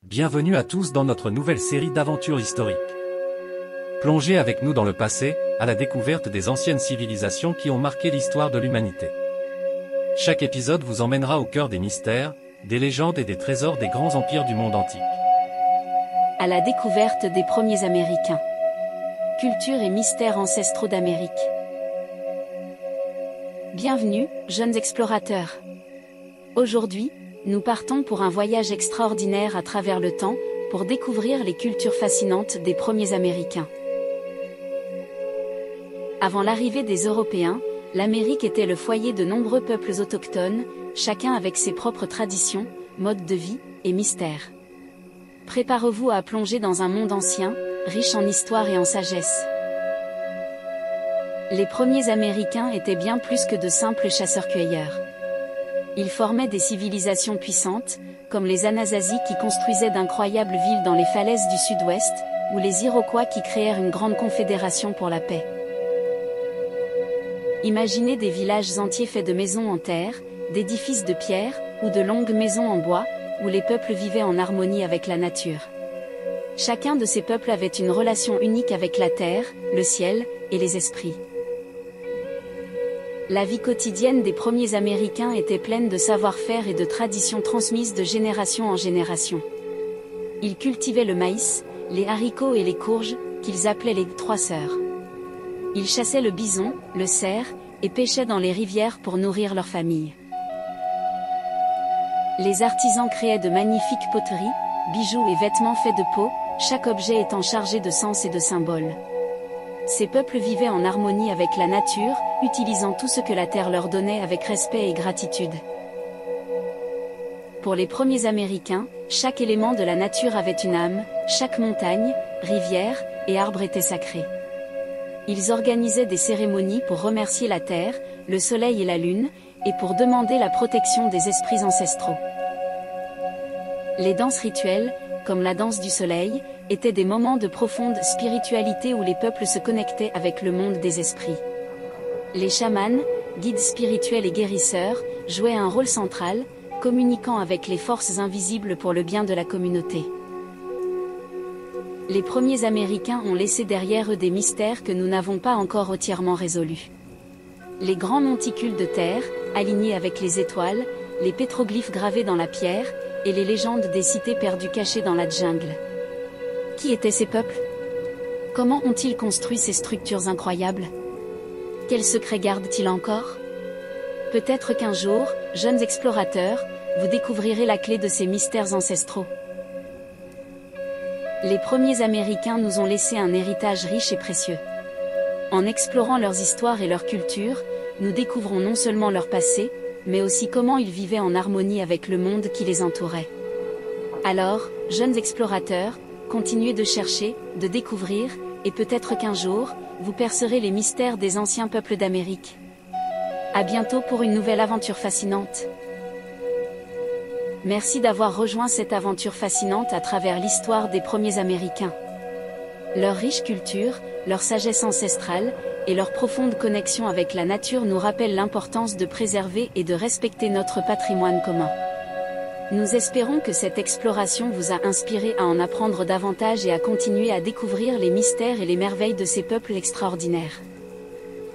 Bienvenue à tous dans notre nouvelle série d'aventures historiques. Plongez avec nous dans le passé, à la découverte des anciennes civilisations qui ont marqué l'histoire de l'humanité. Chaque épisode vous emmènera au cœur des mystères, des légendes et des trésors des grands empires du monde antique. À la découverte des premiers Américains. Culture et mystères ancestraux d'Amérique. Bienvenue, jeunes explorateurs. Aujourd'hui, nous partons pour un voyage extraordinaire à travers le temps, pour découvrir les cultures fascinantes des premiers Américains. Avant l'arrivée des Européens, l'Amérique était le foyer de nombreux peuples autochtones, chacun avec ses propres traditions, modes de vie et mystères. Préparez-vous à plonger dans un monde ancien, riche en histoire et en sagesse. Les premiers Américains étaient bien plus que de simples chasseurs-cueilleurs. Ils formaient des civilisations puissantes, comme les Anasazi qui construisaient d'incroyables villes dans les falaises du sud-ouest, ou les Iroquois qui créèrent une grande confédération pour la paix. Imaginez des villages entiers faits de maisons en terre, d'édifices de pierre, ou de longues maisons en bois, où les peuples vivaient en harmonie avec la nature. Chacun de ces peuples avait une relation unique avec la terre, le ciel, et les esprits. La vie quotidienne des premiers Américains était pleine de savoir-faire et de traditions transmises de génération en génération. Ils cultivaient le maïs, les haricots et les courges, qu'ils appelaient les trois sœurs. Ils chassaient le bison, le cerf, et pêchaient dans les rivières pour nourrir leur famille. Les artisans créaient de magnifiques poteries, bijoux et vêtements faits de peau, chaque objet étant chargé de sens et de symboles. Ces peuples vivaient en harmonie avec la nature, utilisant tout ce que la terre leur donnait avec respect et gratitude. Pour les premiers Américains, chaque élément de la nature avait une âme, chaque montagne, rivière et arbre était sacré. Ils organisaient des cérémonies pour remercier la terre, le soleil et la lune, et pour demander la protection des esprits ancestraux. Les danses rituelles, comme la danse du soleil, étaient des moments de profonde spiritualité où les peuples se connectaient avec le monde des esprits. Les chamans, guides spirituels et guérisseurs, jouaient un rôle central, communiquant avec les forces invisibles pour le bien de la communauté. Les premiers Américains ont laissé derrière eux des mystères que nous n'avons pas encore entièrement résolus. Les grands monticules de terre, alignés avec les étoiles, les pétroglyphes gravés dans la pierre, et les légendes des cités perdues cachées dans la jungle. Qui étaient ces peuples? Comment ont-ils construit ces structures incroyables? Quels secrets gardent-ils encore? Peut-être qu'un jour, jeunes explorateurs, vous découvrirez la clé de ces mystères ancestraux. Les premiers Américains nous ont laissé un héritage riche et précieux. En explorant leurs histoires et leurs cultures, nous découvrons non seulement leur passé, mais aussi comment ils vivaient en harmonie avec le monde qui les entourait. Alors, jeunes explorateurs, continuez de chercher, de découvrir, et peut-être qu'un jour, vous percerez les mystères des anciens peuples d'Amérique. À bientôt pour une nouvelle aventure fascinante. Merci d'avoir rejoint cette aventure fascinante à travers l'histoire des premiers Américains. Leur riche culture, leur sagesse ancestrale, et leur profonde connexion avec la nature nous rappellent l'importance de préserver et de respecter notre patrimoine commun. Nous espérons que cette exploration vous a inspiré à en apprendre davantage et à continuer à découvrir les mystères et les merveilles de ces peuples extraordinaires.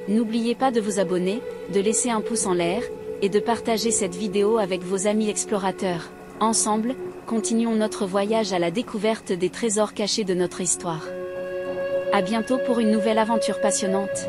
N'oubliez pas de vous abonner, de laisser un pouce en l'air, et de partager cette vidéo avec vos amis explorateurs. Ensemble, continuons notre voyage à la découverte des trésors cachés de notre histoire. À bientôt pour une nouvelle aventure passionnante.